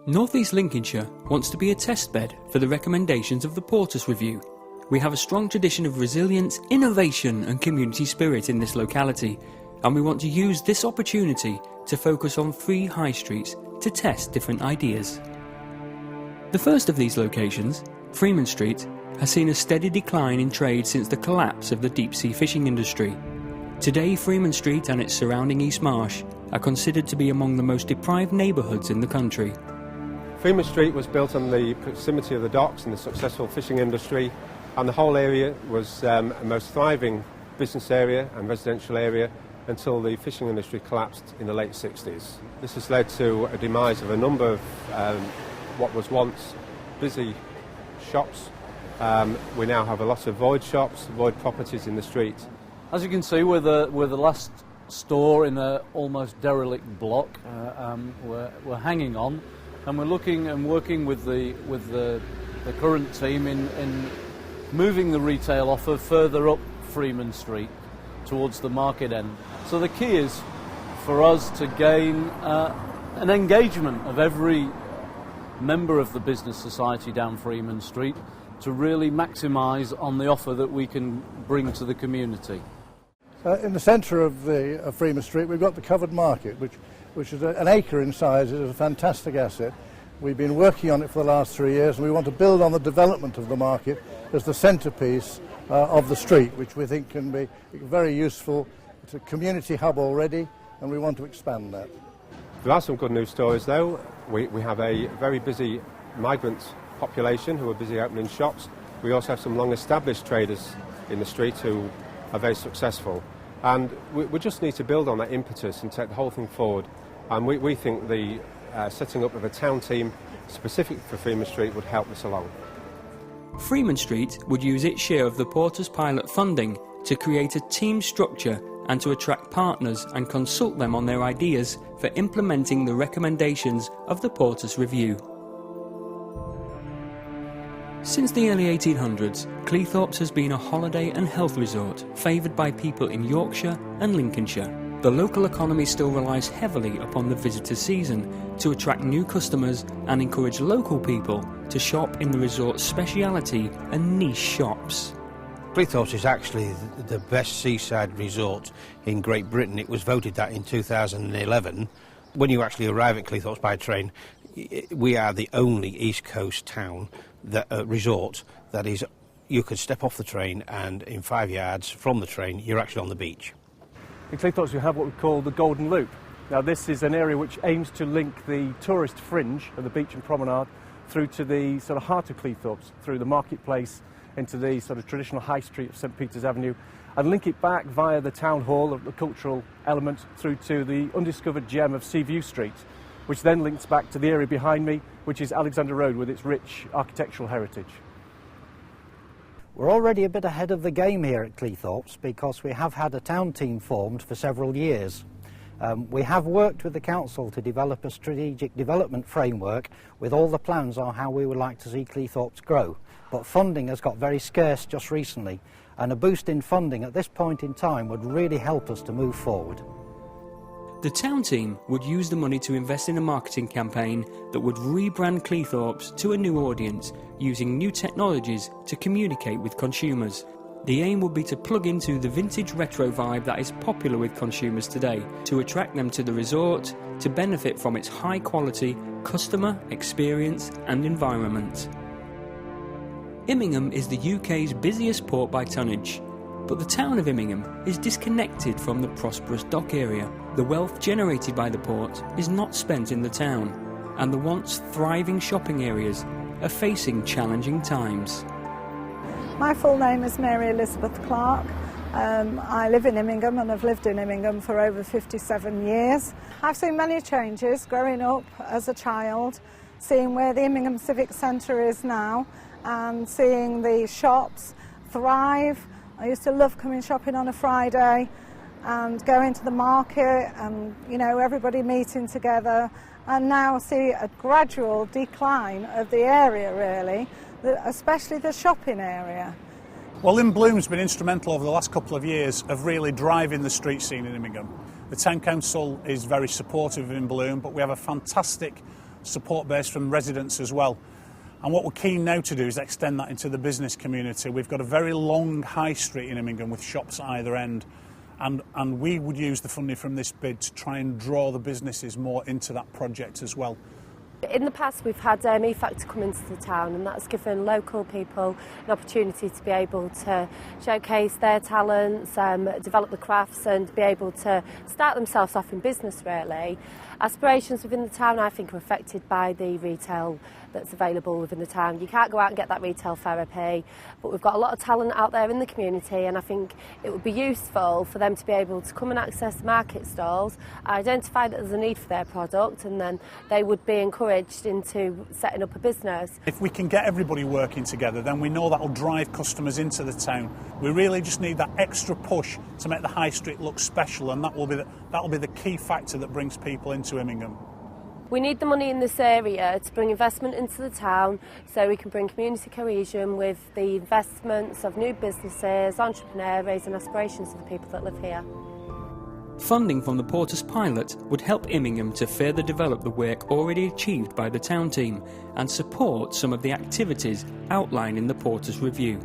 North East Lincolnshire wants to be a testbed for the recommendations of the Portas Review. We have a strong tradition of resilience, innovation and community spirit in this locality, and we want to use this opportunity to focus on 3 high streets to test different ideas. The first of these locations, Freeman Street, has seen a steady decline in trade since the collapse of the deep-sea fishing industry. Today, Freeman Street and its surrounding East Marsh are considered to be among the most deprived neighbourhoods in the country. Freeman Street was built on the proximity of the docks and the successful fishing industry, and the whole area was a most thriving business area and residential area until the fishing industry collapsed in the late 60s. This has led to a demise of a number of what was once busy shops. We now have a lot of void shops, void properties in the street. As you can see, we're the last store in an almost derelict block. We're hanging on, and we're looking and working with the current team in moving the retail offer further up Freeman Street towards the market end. So the key is for us to gain an engagement of every member of the business society down Freeman Street to really maximise on the offer that we can bring to the community. In the centre of Freeman Street we've got the covered market, which is an acre in size. It is a fantastic asset. We've been working on it for the last 3 years, and we want to build on the development of the market as the centrepiece of the street, which we think can be very useful. It's a community hub already, and we want to expand that. There are some good news stories though. We have a very busy migrant population who are busy opening shops. We also have some long established traders in the street who are very successful, and we just need to build on that impetus and take the whole thing forward, and we think the setting up of a town team specific for Freeman Street would help this along. Freeman Street would use its share of the Portas pilot funding to create a team structure and to attract partners and consult them on their ideas for implementing the recommendations of the Portas Review. Since the early 1800s, Cleethorpes has been a holiday and health resort favoured by people in Yorkshire and Lincolnshire. The local economy still relies heavily upon the visitor season to attract new customers and encourage local people to shop in the resort's speciality and niche shops. Cleethorpes is actually the best seaside resort in Great Britain. It was voted that in 2011. When you actually arrive at Cleethorpes by train, we are the only East Coast town resort that is, you could step off the train and in 5 yards from the train you're actually on the beach. In Cleethorpes we have what we call the Golden Loop. Now this is an area which aims to link the tourist fringe of the beach and promenade through to the sort of heart of Cleethorpes, through the marketplace into the sort of traditional high street of St Peter's Avenue, and link it back via the town hall, the cultural element, through to the undiscovered gem of Seaview Street, which then links back to the area behind me, which is Alexander Road with its rich architectural heritage. We're already a bit ahead of the game here at Cleethorpes because we have had a town team formed for several years. We have worked with the council to develop a strategic development framework with all the plans on how we would like to see Cleethorpes grow, but funding has got very scarce just recently, and a boost in funding at this point in time would really help us to move forward. The town team would use the money to invest in a marketing campaign that would rebrand Cleethorpes to a new audience, using new technologies to communicate with consumers. The aim would be to plug into the vintage retro vibe that is popular with consumers today, to attract them to the resort, to benefit from its high quality customer experience and environment. Immingham is the UK's busiest port by tonnage, but the town of Immingham is disconnected from the prosperous dock area. The wealth generated by the port is not spent in the town, and the once thriving shopping areas are facing challenging times. My full name is Mary Elizabeth Clark. I live in Immingham and have lived in Immingham for over 57 years. I've seen many changes growing up as a child, seeing where the Immingham Civic Centre is now and seeing the shops thrive. I used to love coming shopping on a Friday and going to the market and, you know, everybody meeting together, and now see a gradual decline of the area really, especially the shopping area. Well, In Bloom's been instrumental over the last couple of years of really driving the street scene in Immingham. The Town Council is very supportive of In Bloom, but we have a fantastic support base from residents as well. And what we're keen now to do is extend that into the business community. We've got a very long high street in Immingham with shops at either end, and we would use the funding from this bid to try and draw the businesses more into that project as well. In the past we've had E-Factor come into the town, and that's given local people an opportunity to be able to showcase their talents, develop the crafts and be able to start themselves off in business really. Aspirations within the town I think are affected by the retail that's available within the town. You can't go out and get that retail therapy, but we've got a lot of talent out there in the community, and I think it would be useful for them to be able to come and access the market stalls, identify that there's a need for their product, and then they would be encouraged into setting up a business. If we can get everybody working together, then we know that will drive customers into the town. We really just need that extra push to make the high street look special, and that will be the key factor that brings people into Immingham. We need the money in this area to bring investment into the town so we can bring community cohesion with the investments of new businesses, entrepreneurs and aspirations of the people that live here. Funding from the Portas pilot would help Immingham to further develop the work already achieved by the town team and support some of the activities outlined in the Portas review.